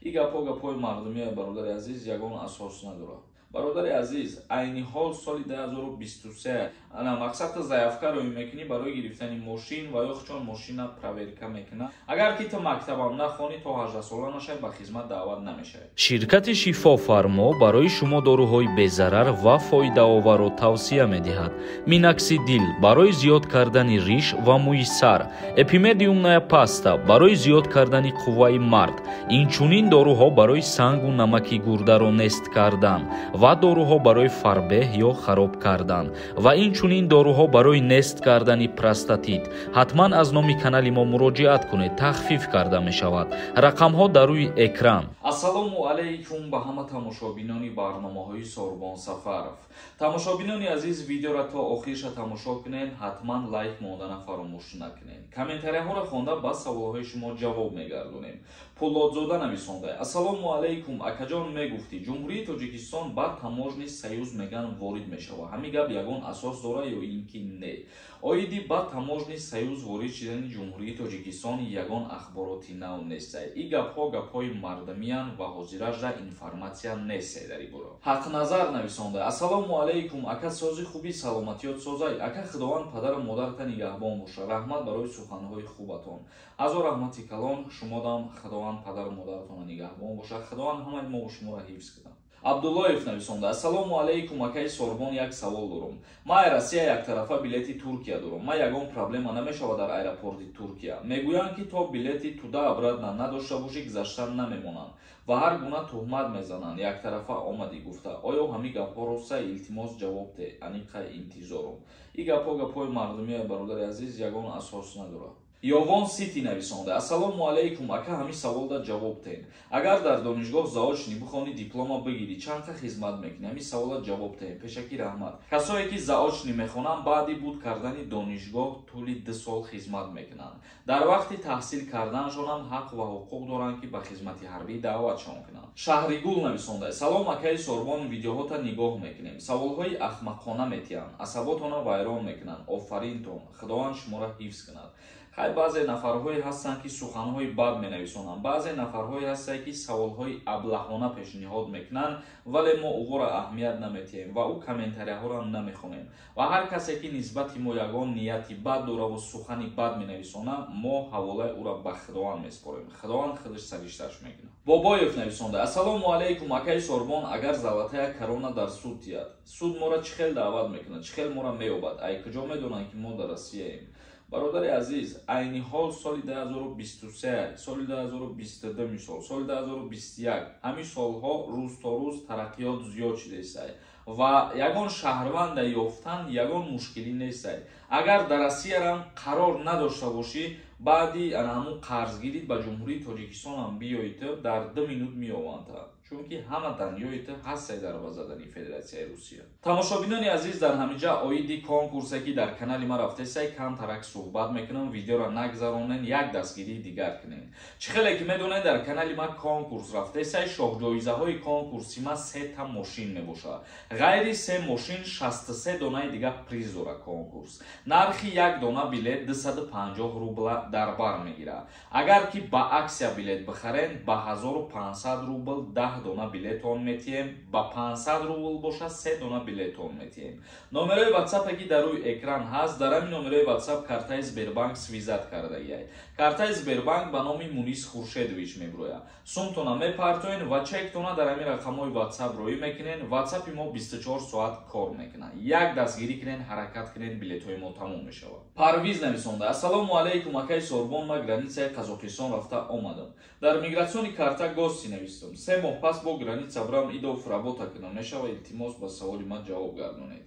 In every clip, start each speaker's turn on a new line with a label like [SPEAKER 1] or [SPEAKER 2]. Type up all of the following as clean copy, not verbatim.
[SPEAKER 1] ин гапҳо гапҳои мардумия бародари азиз ягон асос надорад. бародари азиз, айни ҳол соли 2023 ана мақсад заявкаро мекунӣ барои гирифтани мошин ва ё чон мошина проверка мекунад. Агар ки ту мактабам нахонӣ, то 18 сола нашай ба хизмат даъват намешавӣ.
[SPEAKER 2] ширкати шифофармо барои шумо дороҳои безарар ва фоидаоверро тавсия медиҳад. Миноксидил барои зиёд кардани риш ва мӯи сар, эпимедиумная паста барои зиёд кардани қувваи мард, инчунин доруҳо барои сангу намаки гурдаро нест кардан ва доруҳо барои фарбеҳ ё хароб кардан ва инчунин доруҳо барои нест кардани простатит. ҳатман аз номи канали мо муроҷиат кунед, тахфиф карда мешавад. рақамҳо дар рӯи экран.
[SPEAKER 1] Ассалому алайкум ба ҳама тамошобинони барномаҳои Сорбон Сафаров. Тамошобинони азиз, видеоро то охирша тамошо кунед, ҳатман лайк мондана фаромӯш накунед. Комментарияҳоро хонда ба саволҳои шумо ҷавоб мегардонем. Пуллодзода нависонда: ассалому алайкум, акаҷон мегуфтӣ ҷумҳурии Тоҷикистон ба таможни Союз меган ворид мешава. Ҳамин гап ягон асос дора ё ин ки не? Оиди ба таможни Союз ворид шудани ҷумҳурии Тоҷикистон ягон ахбороти нав нест. Ин гапҳо гапҳои мардумиян ва ҳозиража информатсия нест дар ин бора. Ҳақназар нависонда: ассалому алайкум, ака сози хуби саломатиёт созай. Ака худованд падару модарата нигаҳбон боша. Раҳмат барои суханҳои хубатон. Азо раҳмати калон шумодам. Худованд падару модаратона нигаҳбон боша. Худованд ҳамаи мо шуморо ҳифз кунад. Абдуллоев нависонда: ассалому алайкум, акаи Сорбон, як савол дорам. Ман ай Россия яктарафа билети Туркия дорам. Ман ягон проблема намешава дар аэропорти Туркия. Мегӯянд ки то билети туда обратно надошта бошӣ, гузаштан намемонанд ва ҳар гуна туҳмат мезананд. Яктарафа омадӣ гуфта. Оё ҳамин гапҳо роста? Илтимос ҷавоб де. Аниқай интизорум. Ин гапҳо гапҳои мардумия бародари азиз ягон асос надорад. Ёвон Сити нависонда: ассалому алайкум, ака ҳамин саволда ҷавоб тен. Агар дар донишгоҳ заочни бихони диплома бигирӣ, чанд хизмат мекунӣ? Ҳамин саволда ҷавоб тен. Пешакӣ раҳмат. Касое ки заочни мехонанд, баъди буд кардани донишгоҳ тӯли 2 сол хизмат мекунанд. Дар вақти таҳсил карданашонам ҳақ ва ҳуқуқ доранд ки ба хизмати ҳарбӣ даъватшон кунанд. Шаҳригул нависонда: салом акаи Сорбон, видеоҳота нигоҳ мекунем. Саволҳои ахмақона метиҳанд, асаботона вайрон мекунанд. Офаринтон. Худованд шуморо ҳифз кунад. Хай баъзе нафарҳое ҳастанд ки суханҳои бад менависонанд. Баъзе нафарҳое ҳастанд ки саволҳои аблаҳона пешниҳод мекунанд, вале мо уворо аҳамият наметиҳем ва ӯ комментарияҳоро намехонем. Ва ҳар касе ки нисбати мо ягон нияти бад дора ва сухани бад менависонад, мо ҳаволаи ӯро ба Худованд меспорем. Худованд худаш саришташ мекунад. Бобоев нависонда: ассалому алайкум, акаи Сорбон, агар залатая корона дар суд тиҳад, суд моро чӣ хел даъват мекунад, чӣ хел моро меёбад? Ай куҷо медонанд ки мо дар Россияем? бародари азиз, айни ҳол соли 2023, соли 2022 мисол, соли 2021 ҳамин солҳо рӯз то рӯз тараққиёт зиёд шудааст ва ягон шаҳрванда ёфтан ягон мушкилӣ нест. Агар дар Россиярам қарор надошта бошӣ, баъди ҳамун қарзгирӣ ба ҷумҳурии Тоҷикистон ҳам биёед, дар 2 минут меёванд, чунки ҳама данёед ҳастай дар ба задани Федератсияи Русия. Тамошобинони азиз, дар ҳаминҷа оиди конкурсе ки дар канали ма рафтесай, камтарак суҳбат мекунам, видеоро нагзаронен, як дастгирии дигар кунед. Чӣ хеле ки медонед, дар канали ма конкурс рафтесай, шоҳҷоизаҳои конкурси ма 3 та мошин мебошад. ғайри 3 мошин 63 донаи дигар приз дора конкурс. нархи як дона билет 250 рубла дар бар мегирад. Агар ки ба аксия билет бихарен, ба 1500 рубл 10 дона билетон метиҳем, ба 500 рубл боша 3 дона билетон метиҳем. номерои WhatsApp ки дар рӯи экран ҳаст, дар ҳамин номерои WhatsApp картаи Сбербанк свизат кардагиай. Картаи Сбербанк ба номи Мунис Хуршедович меброяд. сумтона мепартоен ва чектона дар ҳамин рақамҳои WhatsApp роӣ мекунен. WhatsApp мо 24 соат кор мекунад. Як дастгирӣ кунен, ҳаракат кунен, билетҳои мо тамом мешавад. Парвиз нависонда: ассалому алайкум, акаи Сорбон, ма границаи Қазоқистон рафта омадам. Дар мигратсиони карта гости навистам. 3 моҳ пас бо граница брам идов работа кунам. Мешава илтимос ба саволи ман ҷавоб гардонед.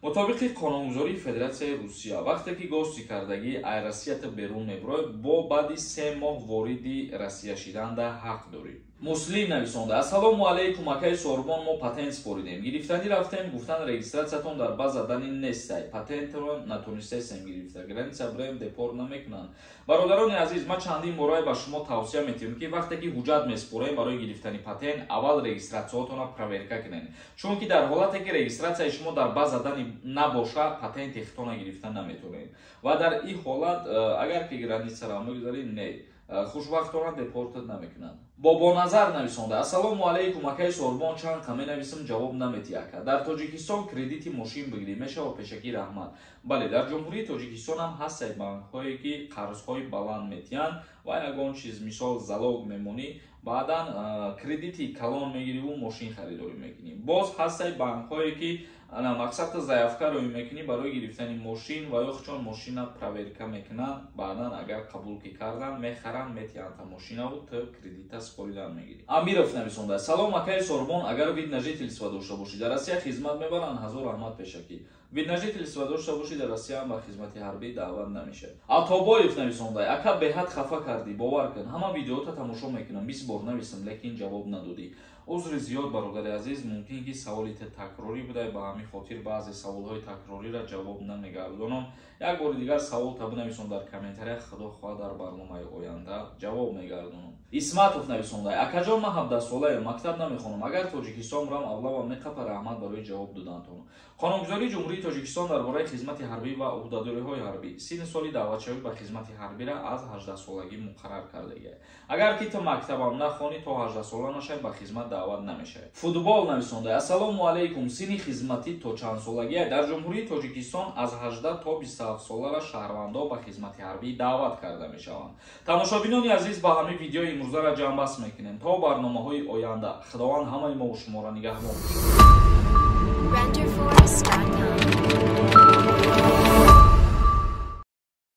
[SPEAKER 1] мутобиқи қонунгузории Федератсияи Русия, вақте ки гости кардагӣ ай Россията берун мебарояд, бо баъди 3 моҳ вориди Россия шуданда ҳақ дорӣ. Муслим нависонда: ассалому алайкум, акаи Сорбон, мо патент споридем. Гирифтанӣ рафтем, гуфтан регистратсиятон дар ба задани нестай. Патентро натонистем гирифта. Граница брем депор намекунанд. бародарони азиз, ма чандин бора ба шумо тавсия метиҳам ки вақте ки ҳуҷҷат меспорем барои гирифтани патент, аввал регистратсиятонро проверка кунед. Чунки дар ҳолате ки регистратсияи шумо дар ба задани набоша, патенти худтона гирифта наметавонед. Ва дар ин ҳолат агар ки границаро мегузаред, не хушбахтона депортат намекунанд. бобоназар нависонда: ассалому алайкум акай Сорбон, чанд қаме нависим ҷавоб наметияка. Дар Тоҷикистон кредити мошин бигирӣ мешава? Пешакӣ раҳмат. Бале, дар ҷумҳурии Тоҷикистон ҳам ҳастаи банкҳое ки қарзҳои баланд метиҳанд ва ягон чиз мисол залог мемонӣ, баъдан кредити калон мегириву мошин харидорӣ мекунӣ. Боз ҳастаи банкҳое ки мақсад заявка роӣ мекунӣ барои гирифтани мошин ва ё чон мошина проверка мекунанд, баъдан агар қабул ки кардан мехаранд, метиҳанд мошинаву то кредита споридан мегирӣ. Амиров нависонда: салом акай Сорбон, агар вид на жительство дошта бошӣ, дар Россия хизмат мебаранд? Ҳазор раҳмат пешакӣ. Вид на жительство дошта бошӣ, дар Россия ҳам ба хизмати ҳарбӣ даъват намешавад. Атобоев нависонда: ака беҳад хафа кардӣ, бовар кун, ҳама видеота тамошо мекунам, 20 бор нависам, лекин ҷавоб надодӣ. Узри зиёд бародари азиз, мумкин ки саволи такрорӣ будай, ба ҳамин хотир баъзе саволҳои такрориро ҷавоб намегардонам. Як бори дигар савол та бинависон дар комментария, худо хоҳад дар барномаи оянда ҷавоб мегардонам. Исматов нависонда: акаҷон, ман 17 солаям, мактаб намехонам, агар Тоҷикистон рам авлава меқапа, раҳмат барои ҷавоб додантон. Қонунгузории Ҷумҳурии Тоҷикистон дар бораи хизмати ҳарбӣ ва уҳдадориҳои ҳарбӣ синни соли даъватшавӣ ба хизмати ҳарбира аз 18 солагӣ муқаррар кардагиаст. Агар ки ту мактабам нахонӣ, то 18 сола нашавӣ, ба хизмат даъват намешавӣ. Футбол нависонда: ассалому алайкум, синни хизматӣ то чанд солагиаст? Дар Ҷумҳурии Тоҷикистон аз 18 то 27 солара шаҳрвандо ба хизмати ҳарбӣ даъват карда мешаванд. Тамошобинони азиз, ба ҳамин видеои имрӯзаро ҷамъбаст мекунем то барномаҳои оянда. Худованд ҳамаи мо шуморо нигаҳбон.